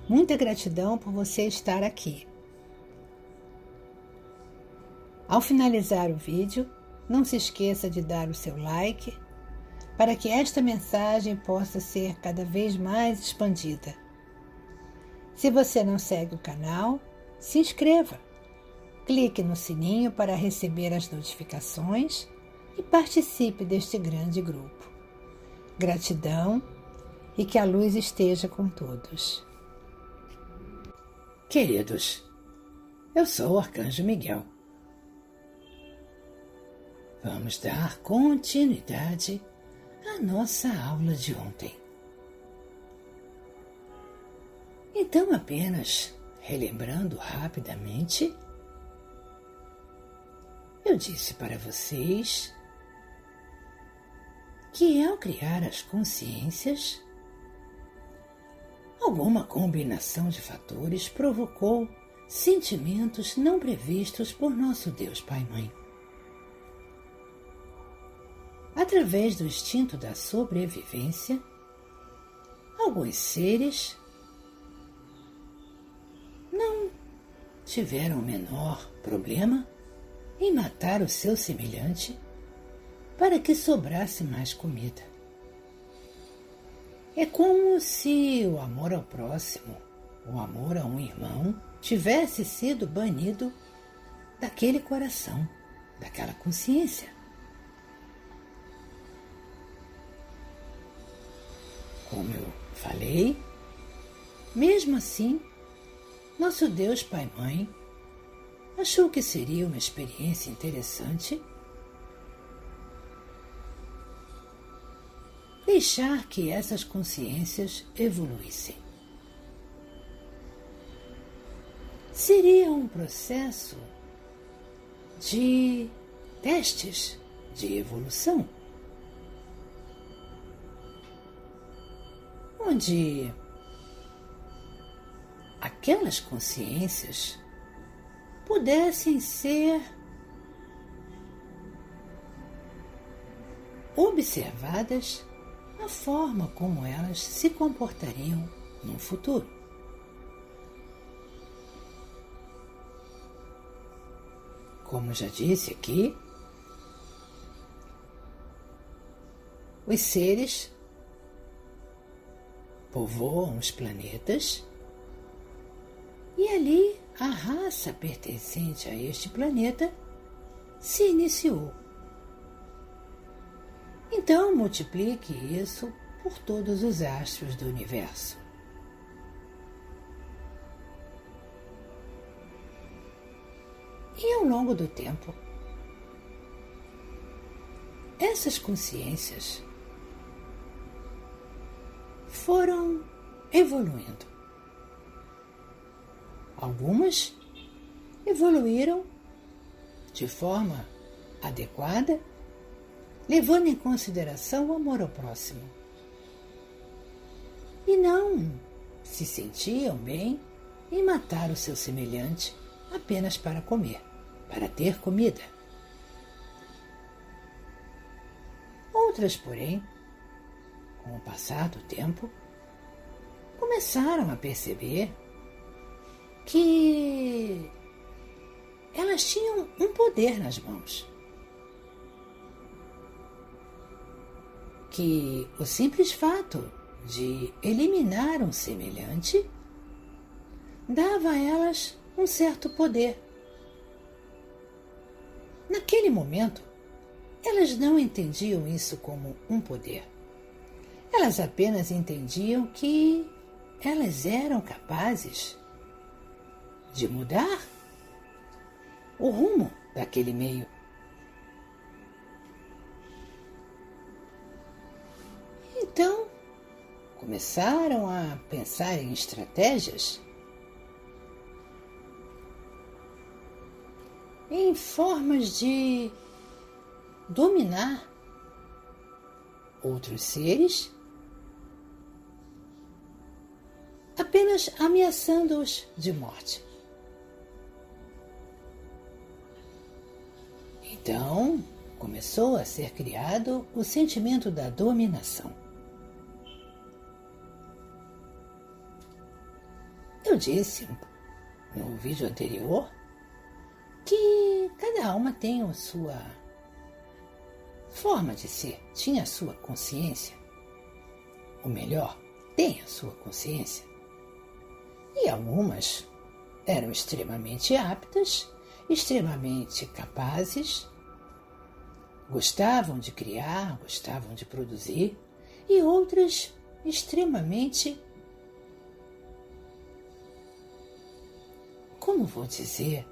Muita gratidão por você estar aqui. Ao finalizar o vídeo, não se esqueça de dar o seu like para que esta mensagem possa ser cada vez mais expandida. Se você não segue o canal, se inscreva. Clique no sininho para receber as notificações e participe deste grande grupo. Gratidão e que a luz esteja com todos. Queridos, eu sou o Arcanjo Miguel. Vamos dar continuidade à nossa aula de ontem. Então, apenas relembrando rapidamente, eu disse para vocês que ao criar as consciências, alguma combinação de fatores provocou sentimentos não previstos por nosso Deus Pai-Mãe. Através do instinto da sobrevivência, alguns seres não tiveram o menor problema em matar o seu semelhante para que sobrasse mais comida. É como se o amor ao próximo, o amor a um irmão, tivesse sido banido daquele coração, daquela consciência. Como eu falei, mesmo assim, nosso Deus Pai-Mãe achou que seria uma experiência interessante deixar que essas consciências evoluíssem. Seria um processo de testes de evolução, onde aquelas consciências pudessem ser observadas a forma como elas se comportariam no futuro. Como já disse aqui, os seres povoam os planetas e ali a raça pertencente a este planeta se iniciou. Então, multiplique isso por todos os astros do universo. E ao longo do tempo, essas consciências foram evoluindo. Algumas evoluíram de forma adequada, levando em consideração o amor ao próximo. E não se sentiam bem em matar o seu semelhante apenas para comer, para ter comida. Outras, porém, com o passar do tempo, começaram a perceber que elas tinham um poder nas mãos. Que o simples fato de eliminar um semelhante dava a elas um certo poder. Naquele momento, elas não entendiam isso como um poder. Elas apenas entendiam que elas eram capazes de mudar o rumo daquele meio. Então, começaram a pensar em estratégias, em formas de dominar outros seres, apenas ameaçando-os de morte. Então, começou a ser criado o sentimento da dominação. Eu disse no vídeo anterior que cada alma tem a sua forma de ser, tinha a sua consciência. Ou melhor, tem a sua consciência. E algumas eram extremamente aptas, extremamente capazes, gostavam de criar, gostavam de produzir, e outras extremamente, como vou dizer,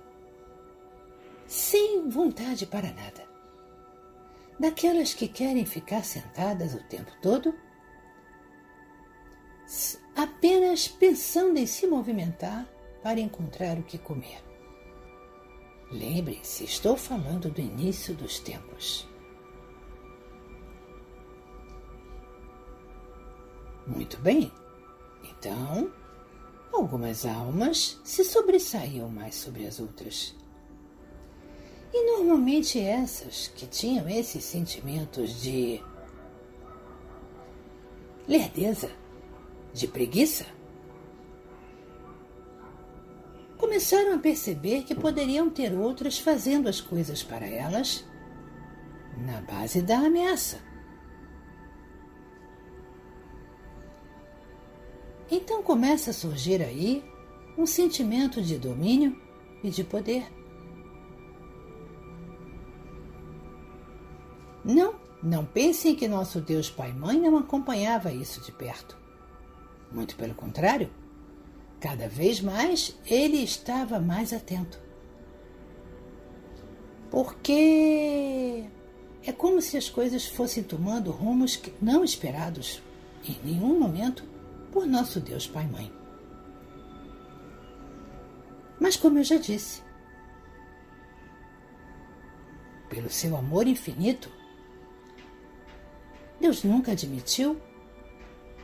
sem vontade para nada. Daquelas que querem ficar sentadas o tempo todo, apenas pensando em se movimentar para encontrar o que comer. Lembre-se, estou falando do início dos tempos. Muito bem, então, algumas almas se sobressaíam mais sobre as outras. E normalmente essas que tinham esses sentimentos de lerdeza, de preguiça, começaram a perceber que poderiam ter outras fazendo as coisas para elas na base da ameaça. Então começa a surgir aí um sentimento de domínio e de poder. Não pensem que nosso Deus Pai e Mãe não acompanhava isso de perto. Muito pelo contrário, cada vez mais ele estava mais atento. Porque é como se as coisas fossem tomando rumos não esperados em nenhum momento por nosso Deus Pai e Mãe. Mas como eu já disse, pelo seu amor infinito, Deus nunca admitiu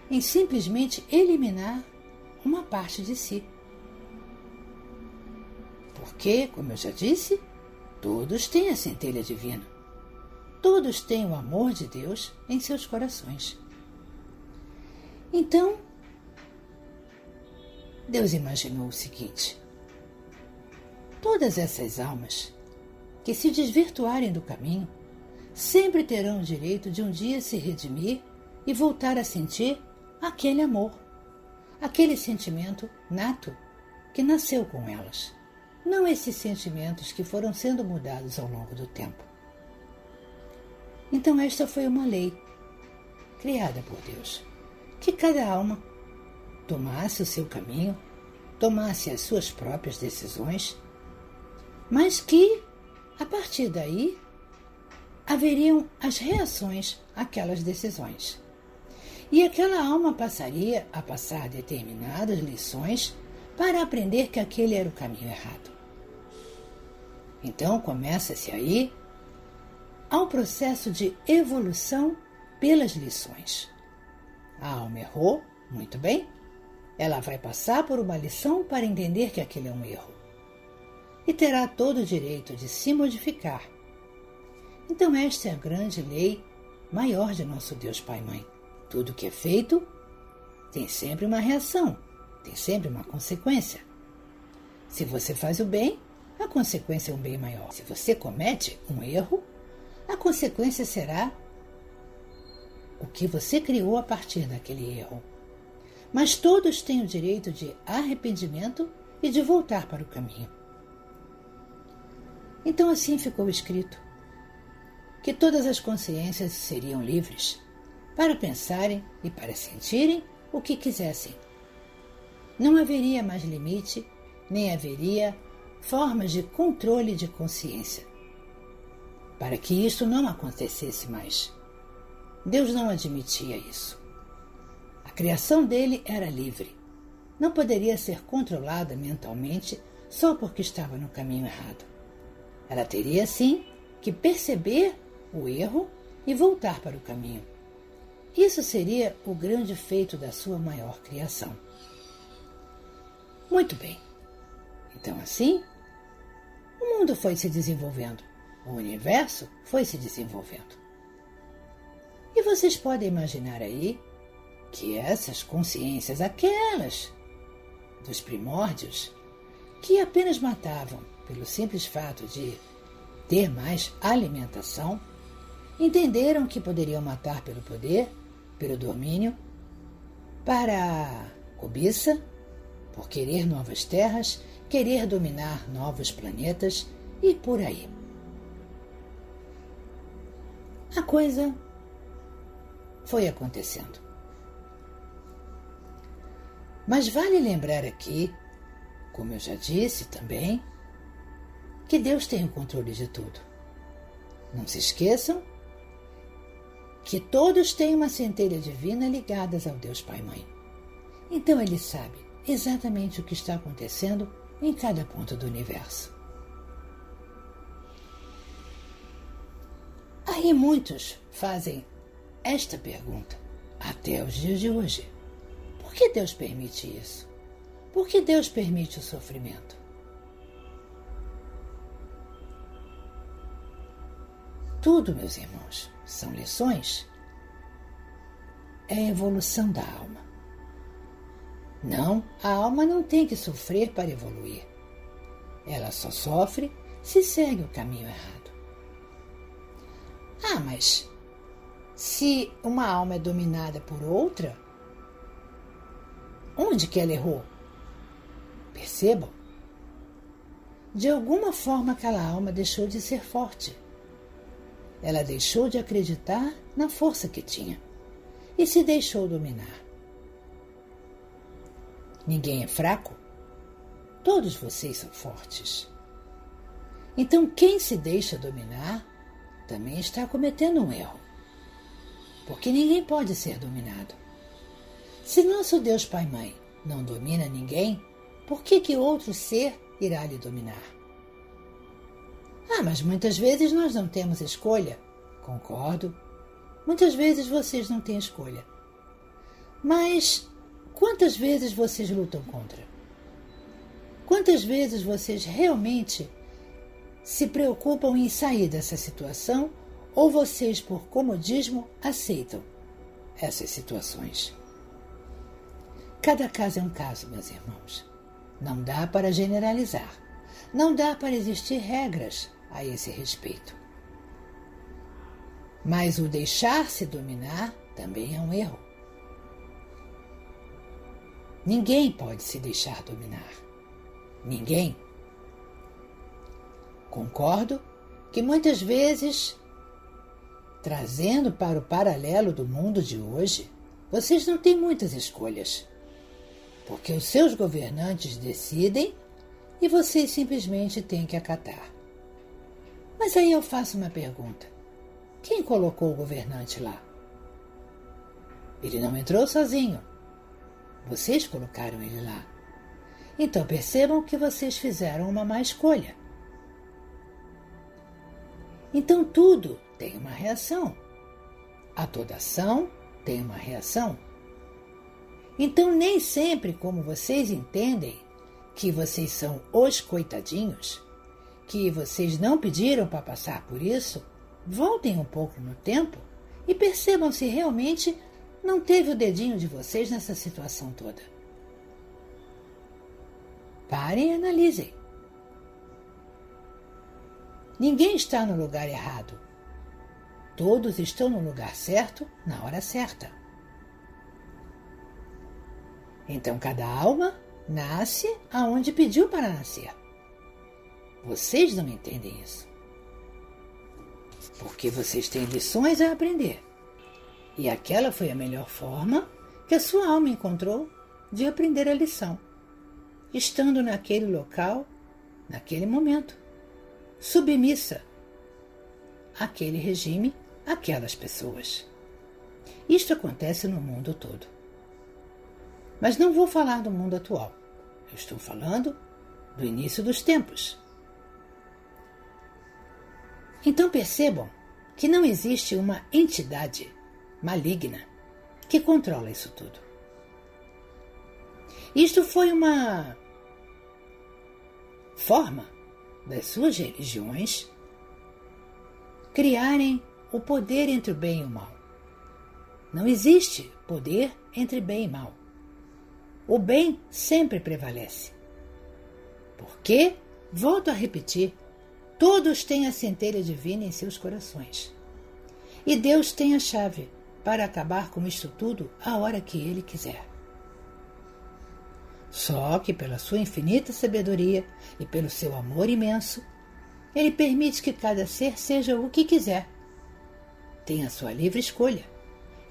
em simplesmente eliminar uma parte de si. Porque, como eu já disse, todos têm a centelha divina. Todos têm o amor de Deus em seus corações. Então, Deus imaginou o seguinte: todas essas almas que se desvirtuarem do caminho sempre terão o direito de um dia se redimir e voltar a sentir aquele amor, aquele sentimento nato que nasceu com elas, não esses sentimentos que foram sendo mudados ao longo do tempo. Então esta foi uma lei criada por Deus, que cada alma tomasse o seu caminho, tomasse as suas próprias decisões, mas que, a partir daí, haveriam as reações àquelas decisões. E aquela alma passaria a passar determinadas lições para aprender que aquele era o caminho errado. Então começa-se aí ao processo de evolução pelas lições. A alma errou, muito bem, ela vai passar por uma lição para entender que aquele é um erro. E terá todo o direito de se modificar. Então esta é a grande lei maior de nosso Deus Pai e Mãe. Tudo que é feito tem sempre uma reação, tem sempre uma consequência. Se você faz o bem, a consequência é um bem maior. Se você comete um erro, a consequência será o que você criou a partir daquele erro. Mas todos têm o direito de arrependimento e de voltar para o caminho. Então assim ficou escrito que todas as consciências seriam livres para pensarem e para sentirem o que quisessem. Não haveria mais limite, nem haveria formas de controle de consciência. Para que isso não acontecesse mais, Deus não admitia isso. A criação dele era livre. Não poderia ser controlada mentalmente só porque estava no caminho errado. Ela teria, sim, que perceber o erro e voltar para o caminho. Isso seria o grande feito da sua maior criação. Muito bem. Então assim, o mundo foi se desenvolvendo. O universo foi se desenvolvendo. E vocês podem imaginar aí que essas consciências, aquelas dos primórdios, que apenas matavam pelo simples fato de ter mais alimentação, entenderam que poderiam matar pelo poder, pelo domínio, para a cobiça, por querer novas terras, querer dominar novos planetas e por aí. A coisa foi acontecendo. Mas vale lembrar aqui, como eu já disse também, que Deus tem o controle de tudo. Não se esqueçam que todos têm uma centelha divina ligadas ao Deus Pai e Mãe. Então Ele sabe exatamente o que está acontecendo em cada ponto do universo. Aí muitos fazem esta pergunta até os dias de hoje. Por que Deus permite isso? Por que Deus permite o sofrimento? Tudo, meus irmãos, são lições. É a evolução da alma. Não, a alma não tem que sofrer para evoluir. Ela só sofre se segue o caminho errado. Ah, mas se uma alma é dominada por outra, onde que ela errou? Percebam? De alguma forma aquela alma deixou de ser forte. Ela deixou de acreditar na força que tinha e se deixou dominar. Ninguém é fraco. Todos vocês são fortes. Então quem se deixa dominar também está cometendo um erro. Porque ninguém pode ser dominado. Se nosso Deus Pai e Mãe não domina ninguém, por que outro ser irá lhe dominar? Ah, mas muitas vezes nós não temos escolha. Concordo. Muitas vezes vocês não têm escolha. Mas quantas vezes vocês lutam contra? Quantas vezes vocês realmente se preocupam em sair dessa situação ou vocês, por comodismo, aceitam essas situações? Cada caso é um caso, meus irmãos. Não dá para generalizar. Não dá para existir regras a esse respeito. Mas o deixar-se dominar também é um erro. Ninguém pode se deixar dominar. Ninguém. Concordo que muitas vezes, trazendo para o paralelo do mundo de hoje, vocês não têm muitas escolhas. Porque os seus governantes decidem e vocês simplesmente têm que acatar. Mas aí eu faço uma pergunta. Quem colocou o governante lá? Ele não entrou sozinho. Vocês colocaram ele lá. Então percebam que vocês fizeram uma má escolha. Então tudo tem uma reação. A toda ação tem uma reação. Então nem sempre, como vocês entendem, que vocês são os coitadinhos, que vocês não pediram para passar por isso, voltem um pouco no tempo e percebam se realmente não teve o dedinho de vocês nessa situação toda. Parem e analisem. Ninguém está no lugar errado. Todos estão no lugar certo, na hora certa. Então cada alma nasce aonde pediu para nascer. Vocês não entendem isso. Porque vocês têm lições a aprender. E aquela foi a melhor forma que a sua alma encontrou de aprender a lição, estando naquele local, naquele momento, submissa àquele regime, àquelas pessoas. Isto acontece no mundo todo. Mas não vou falar do mundo atual. Eu estou falando do início dos tempos. Então percebam que não existe uma entidade maligna que controla isso tudo. Isto foi uma forma das suas religiões criarem o poder entre o bem e o mal. Não existe poder entre bem e mal. o bem sempre prevalece. Porque, volto a repetir, todos têm a centelha divina em seus corações. E Deus tem a chave para acabar com isto tudo a hora que Ele quiser. Só que pela sua infinita sabedoria e pelo seu amor imenso, Ele permite que cada ser seja o que quiser. Tenha a sua livre escolha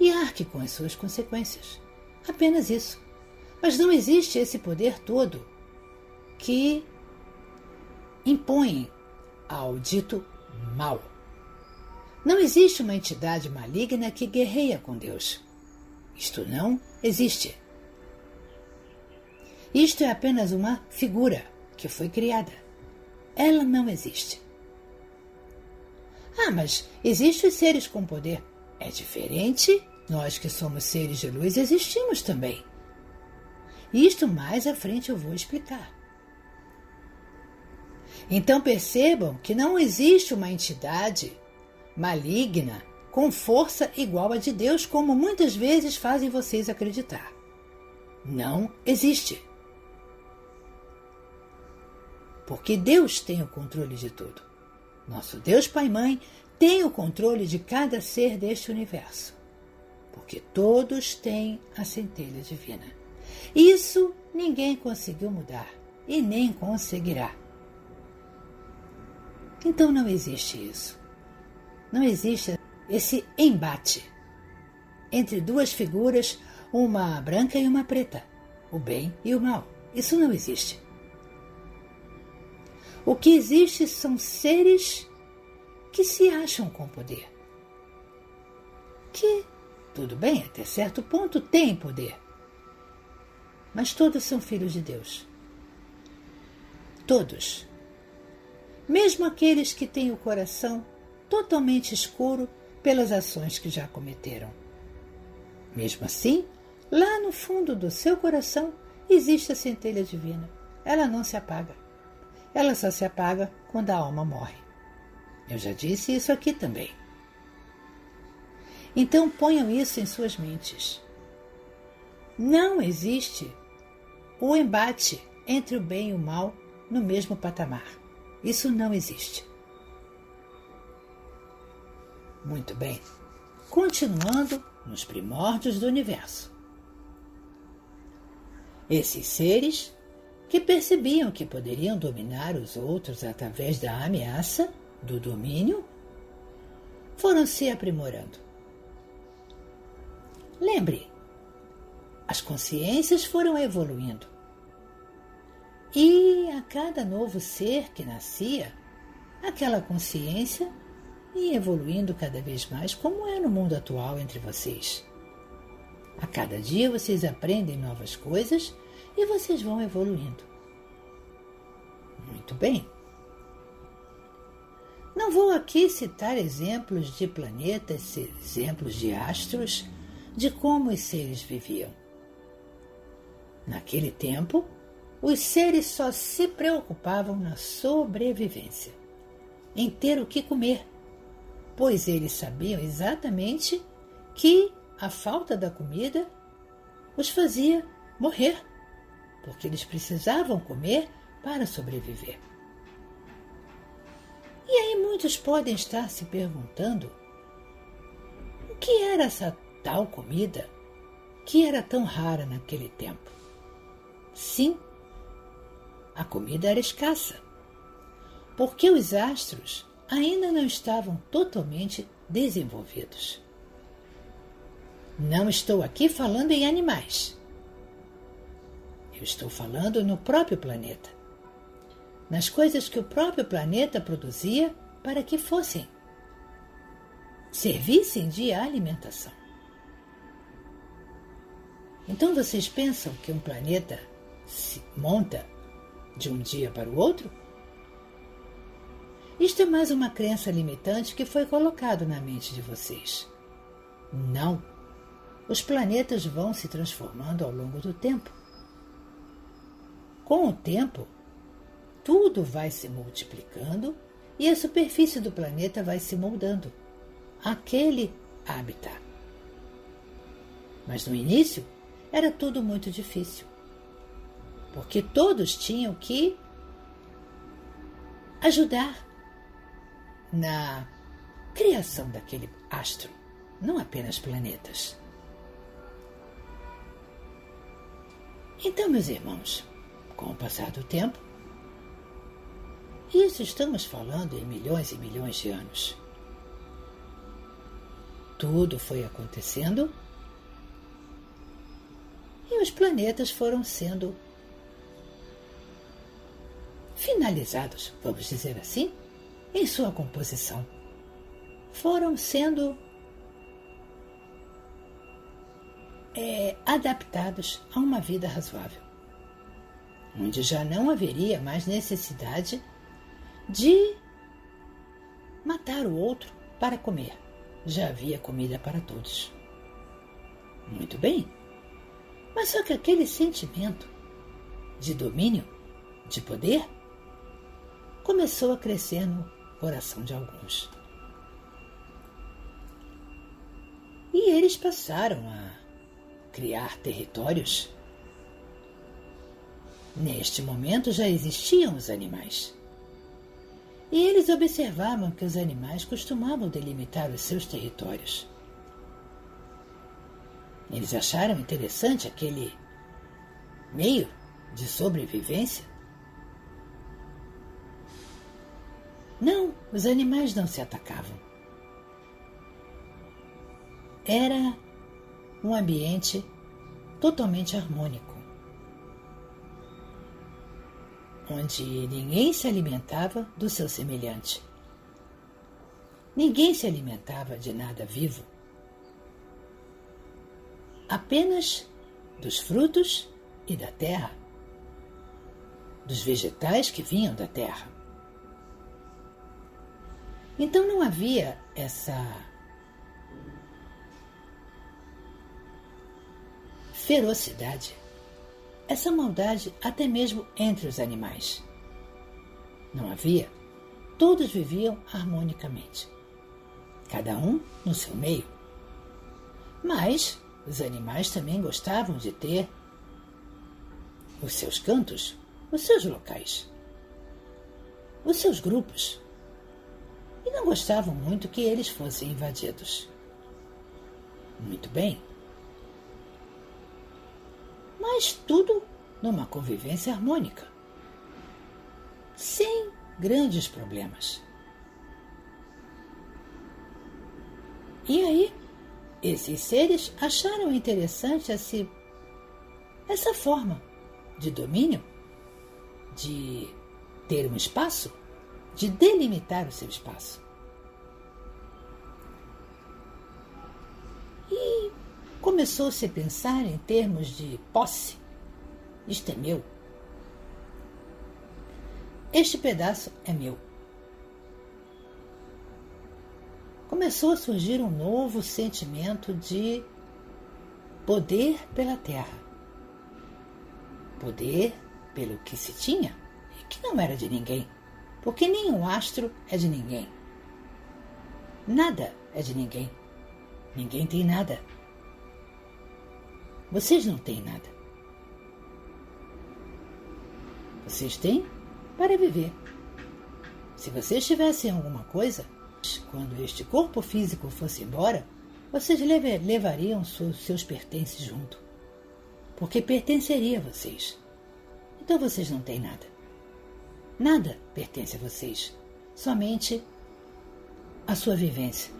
e arque com as suas consequências. Apenas isso. Mas não existe esse poder todo que impõe ao dito mal. Não existe uma entidade maligna que guerreia com Deus. Isto não existe. Isto é apenas uma figura que foi criada. Ela não existe. Ah, mas existem os seres com poder. É diferente. Nós que somos seres de luz existimos também. Isto mais à frente eu vou explicar. Então percebam que não existe uma entidade maligna com força igual a de Deus, como muitas vezes fazem vocês acreditar. Não existe. Porque Deus tem o controle de tudo. Nosso Deus Pai e Mãe tem o controle de cada ser deste universo. Porque todos têm a centelha divina. Isso ninguém conseguiu mudar e nem conseguirá. Então não existe isso. Não existe esse embate entre duas figuras, uma branca e uma preta, o bem e o mal. Isso não existe. O que existe são seres que se acham com poder. Que, tudo bem, até certo ponto têm poder. Mas todos são filhos de Deus. Todos. Mesmo aqueles que têm o coração totalmente escuro pelas ações que já cometeram. Mesmo assim, lá no fundo do seu coração existe a centelha divina. Ela não se apaga. Ela só se apaga quando a alma morre. Eu já disse isso aqui também. Então ponham isso em suas mentes. Não existe o embate entre o bem e o mal no mesmo patamar. Isso não existe. Muito bem. Continuando nos primórdios do universo. Esses seres que percebiam que poderiam dominar os outros através da ameaça, do domínio, foram se aprimorando. Lembre, as consciências foram evoluindo. E a cada novo ser que nascia, aquela consciência ia evoluindo cada vez mais, como é no mundo atual entre vocês. A cada dia vocês aprendem novas coisas e vocês vão evoluindo. Muito bem. Não vou aqui citar exemplos de planetas, exemplos de astros, de como os seres viviam. Naquele tempo, os seres só se preocupavam na sobrevivência, em ter o que comer, pois eles sabiam exatamente que a falta da comida os fazia morrer, porque eles precisavam comer para sobreviver. E aí muitos podem estar se perguntando o que era essa tal comida que era tão rara naquele tempo. Sim, a comida era escassa, porque os astros ainda não estavam totalmente desenvolvidos. Não estou aqui falando em animais. Eu estou falando no próprio planeta. Nas coisas que o próprio planeta produzia para que servissem de alimentação. Então vocês pensam que um planeta se monta de um dia para o outro? Isto é mais uma crença limitante que foi colocado na mente de vocês. Não. Os planetas vão se transformando ao longo do tempo. Com o tempo, tudo vai se multiplicando e a superfície do planeta vai se moldando àquele habitat. Mas no início era tudo muito difícil. porque todos tinham que ajudar na criação daquele astro, não apenas planetas. Então, meus irmãos, com o passar do tempo, isso estamos falando em milhões e milhões de anos, tudo foi acontecendo e os planetas foram sendo finalizados, vamos dizer assim, em sua composição. Foram sendo adaptados a uma vida razoável, onde já não haveria mais necessidade de matar o outro para comer. Já havia comida para todos. Muito bem, mas só que aquele sentimento de domínio, de poder, começou a crescer no coração de alguns. E eles passaram a criar territórios. Neste momento já existiam os animais. E eles observavam que os animais costumavam delimitar os seus territórios. Eles acharam interessante aquele meio de sobrevivência. Não, os animais não se atacavam. Era um ambiente totalmente harmônico, onde ninguém se alimentava do seu semelhante. Ninguém se alimentava de nada vivo, apenas dos frutos e da terra, dos vegetais que vinham da terra. Então não havia essa ferocidade, essa maldade até mesmo entre os animais. Não havia. Todos viviam harmonicamente, cada um no seu meio. Mas os animais também gostavam de ter os seus cantos, os seus locais, os seus grupos, e não gostavam muito que eles fossem invadidos. Muito bem. Mas tudo numa convivência harmônica, sem grandes problemas. E aí, esses seres acharam interessante essa forma de domínio, de ter um espaço, de delimitar o seu espaço. E começou-se a pensar em termos de posse. Isto é meu. Este pedaço é meu. Começou a surgir um novo sentimento de poder pela terra. Poder pelo que se tinha e que não era de ninguém, porque nenhum astro é de ninguém. Nada é de ninguém. Ninguém tem nada. Vocês não têm nada. Vocês têm para viver. Se vocês tivessem alguma coisa, quando este corpo físico fosse embora, vocês levariam seus pertences junto, porque pertenceria a vocês. Então vocês não têm nada. Nada pertence a vocês, somente a sua vivência.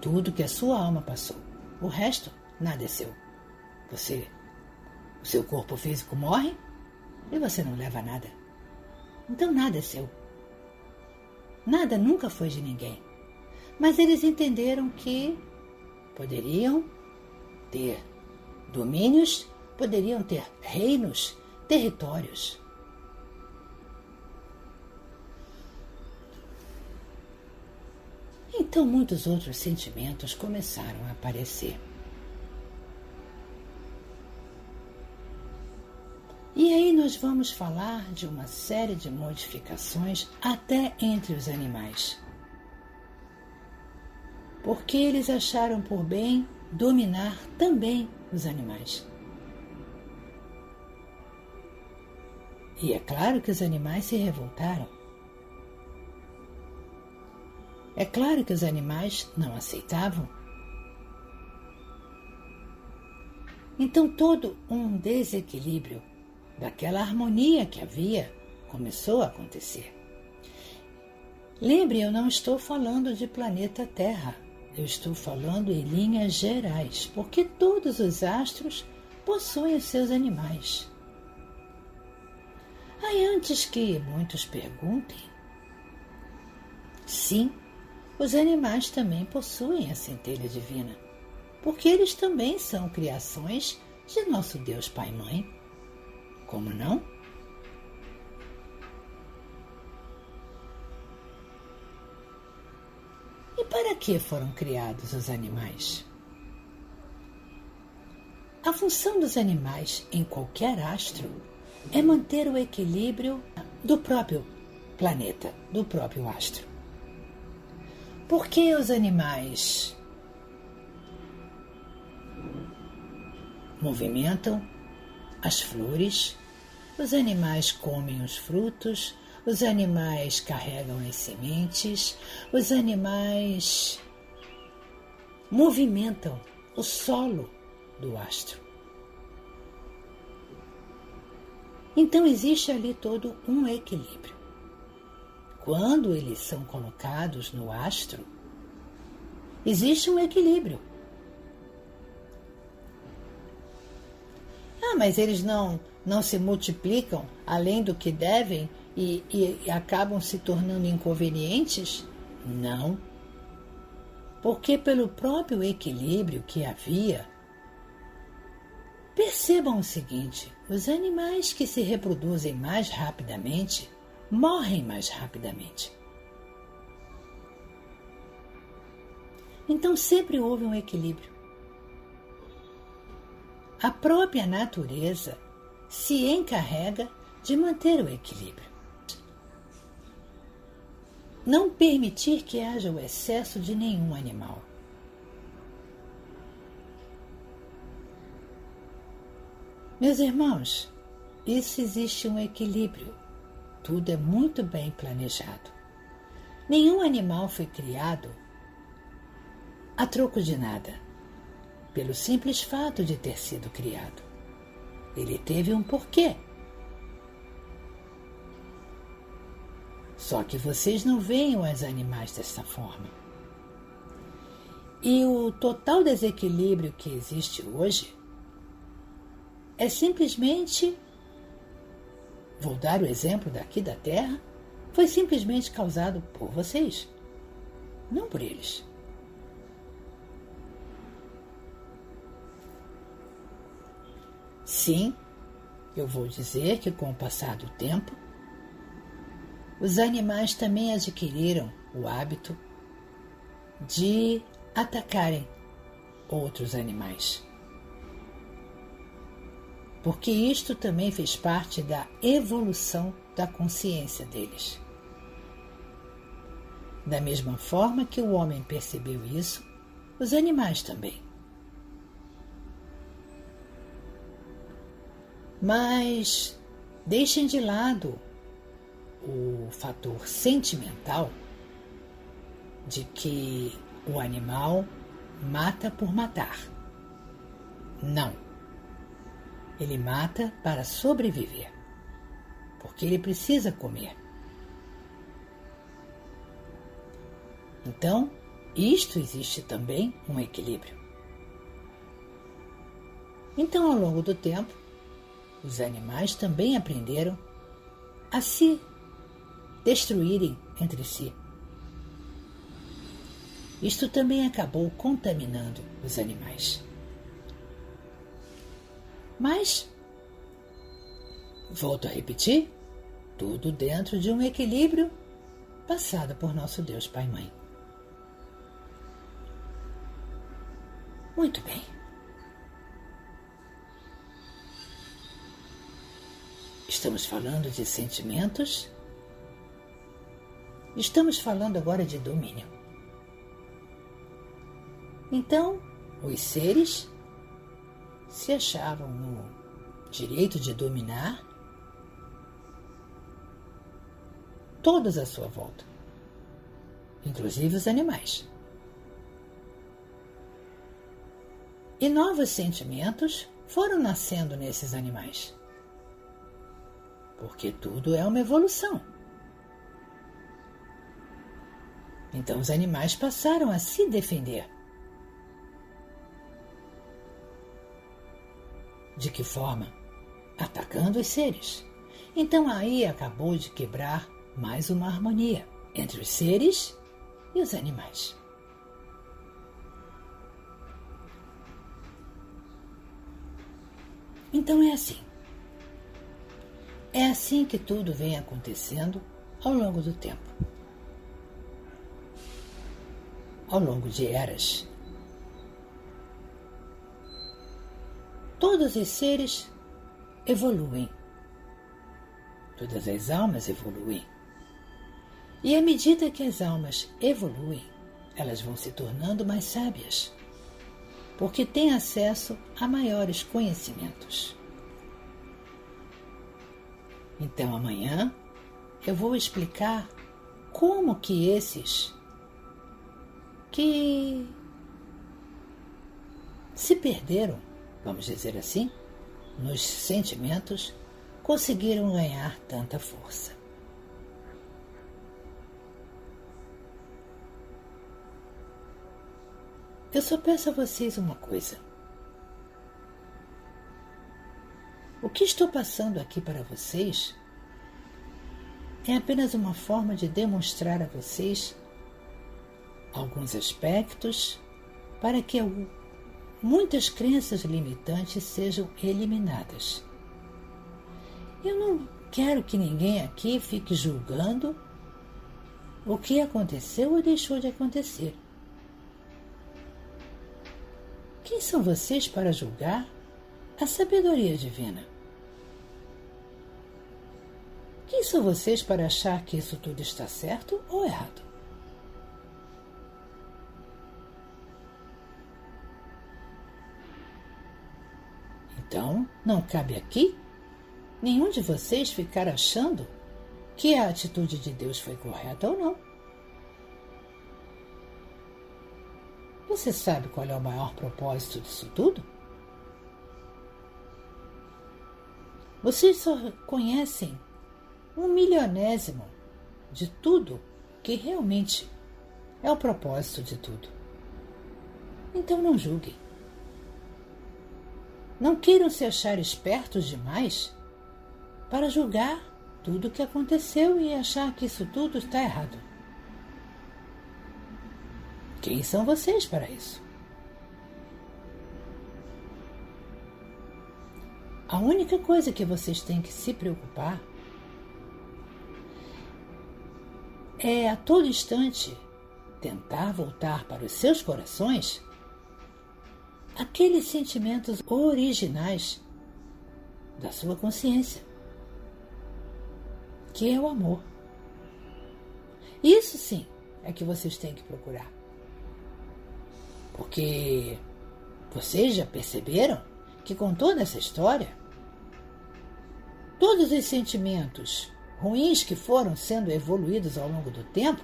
Tudo que a sua alma passou. O resto, nada é seu. O seu corpo físico morre e você não leva nada. Então nada é seu. Nada nunca foi de ninguém. Mas eles entenderam que poderiam ter domínios, poderiam ter reinos, territórios. Então muitos outros sentimentos começaram a aparecer. E aí nós vamos falar de uma série de modificações até entre os animais. Porque eles acharam por bem dominar também os animais. E é claro que os animais se revoltaram. É claro que os animais não aceitavam. Então todo um desequilíbrio daquela harmonia que havia começou a acontecer. Lembre, eu não estou falando de planeta Terra. Eu estou falando em linhas gerais, porque todos os astros possuem os seus animais. Aí, antes que muitos perguntem, sim, os animais também possuem a centelha divina, porque eles também são criações de nosso Deus Pai e Mãe. Como não? E para que foram criados os animais? A função dos animais em qualquer astro é manter o equilíbrio do próprio planeta, do próprio astro. Por que os animais movimentam as flores, os animais comem os frutos, os animais carregam as sementes, os animais movimentam o solo do astro. Então existe ali todo um equilíbrio. Quando eles são colocados no astro, existe um equilíbrio. Mas eles não se multiplicam além do que devem e acabam se tornando inconvenientes? Não. Porque pelo próprio equilíbrio que havia, percebam o seguinte: os animais que se reproduzem mais rapidamente morrem mais rapidamente. Então sempre houve um equilíbrio. A própria natureza se encarrega de manter o equilíbrio. Não permitir que haja o excesso de nenhum animal. Meus irmãos, isso existe um equilíbrio. Tudo é muito bem planejado. Nenhum animal foi criado a troco de nada, pelo simples fato de ter sido criado. Ele teve um porquê. Só que vocês não veem os animais dessa forma. E o total desequilíbrio que existe hoje é simplesmente, vou dar o exemplo daqui da Terra, foi simplesmente causado por vocês, não por eles. Sim, eu vou dizer que com o passar do tempo, os animais também adquiriram o hábito de atacarem outros animais. Porque isto também fez parte da evolução da consciência deles. Da mesma forma que o homem percebeu isso, os animais também. Mas deixem de lado o fator sentimental de que o animal mata por matar. Não. Ele mata para sobreviver, porque ele precisa comer. Então, isto existe também um equilíbrio. Então, ao longo do tempo, os animais também aprenderam a se destruírem entre si. Isto também acabou contaminando os animais. Mas, volto a repetir, tudo dentro de um equilíbrio passado por nosso Deus Pai e Mãe. Muito bem. Estamos falando de sentimentos. Estamos falando agora de domínio. Então, os seres se achavam no direito de dominar todos à sua volta, inclusive os animais. E novos sentimentos foram nascendo nesses animais, porque tudo é uma evolução. Então os animais passaram a se defender. De que forma? Atacando os seres. Então aí acabou de quebrar mais uma harmonia entre os seres e os animais. Então é assim. É assim que tudo vem acontecendo ao longo do tempo. Ao longo de eras. Todos os seres evoluem. Todas as almas evoluem. E à medida que as almas evoluem, elas vão se tornando mais sábias, porque têm acesso a maiores conhecimentos. Então amanhã eu vou explicar como que esses que se perderam, vamos dizer assim, nos sentimentos, conseguiram ganhar tanta força. Eu só peço a vocês uma coisa. O que estou passando aqui para vocês é apenas uma forma de demonstrar a vocês alguns aspectos para que muitas crenças limitantes sejam eliminadas. Eu não quero que ninguém aqui fique julgando o que aconteceu ou deixou de acontecer. Quem são vocês para julgar a sabedoria divina? Quem são vocês para achar que isso tudo está certo ou errado? Então, não cabe aqui nenhum de vocês ficar achando que a atitude de Deus foi correta ou não. Você sabe qual é o maior propósito disso tudo? Vocês só conhecem 1/1000º de tudo que realmente é o propósito de tudo. Então não julguem. Não queiram se achar espertos demais para julgar tudo o que aconteceu e achar que isso tudo está errado. Quem são vocês para isso? A única coisa que vocês têm que se preocupar é a todo instante tentar voltar para os seus corações aqueles sentimentos originais da sua consciência, que é o amor. Isso sim é que vocês têm que procurar. Porque vocês já perceberam que com toda essa história, todos os sentimentos ruins que foram sendo evoluídos ao longo do tempo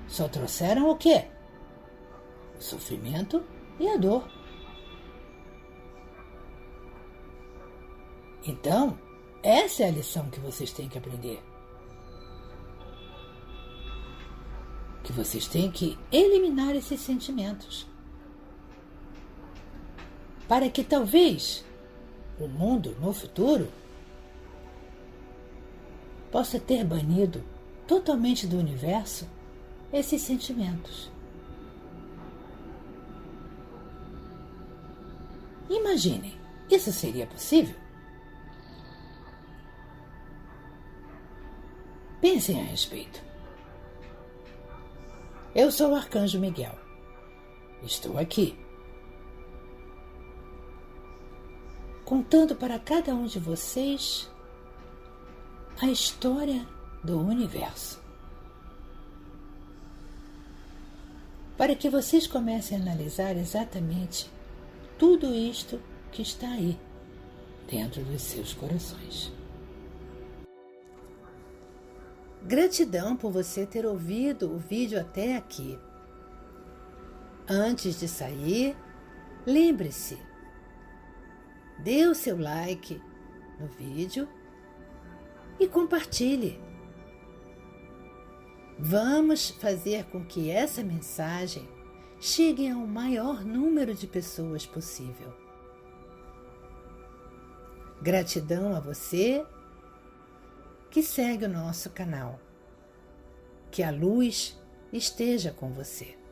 só trouxeram o quê? O sofrimento e a dor. Então, essa é a lição que vocês têm que aprender. Que vocês têm que eliminar esses sentimentos. Para que talvez o mundo no futuro possa ter banido totalmente do universo esses sentimentos. Imaginem, isso seria possível? Pensem a respeito. Eu sou o Arcanjo Miguel. Estou aqui, contando para cada um de vocês a história do universo. Para que vocês comecem a analisar exatamente tudo isto que está aí, dentro dos seus corações. Gratidão por você ter ouvido o vídeo até aqui. Antes de sair, lembre-se, dê o seu like no vídeo e compartilhe. Vamos fazer com que essa mensagem chegue ao maior número de pessoas possível. Gratidão a você que segue o nosso canal. Que a luz esteja com você.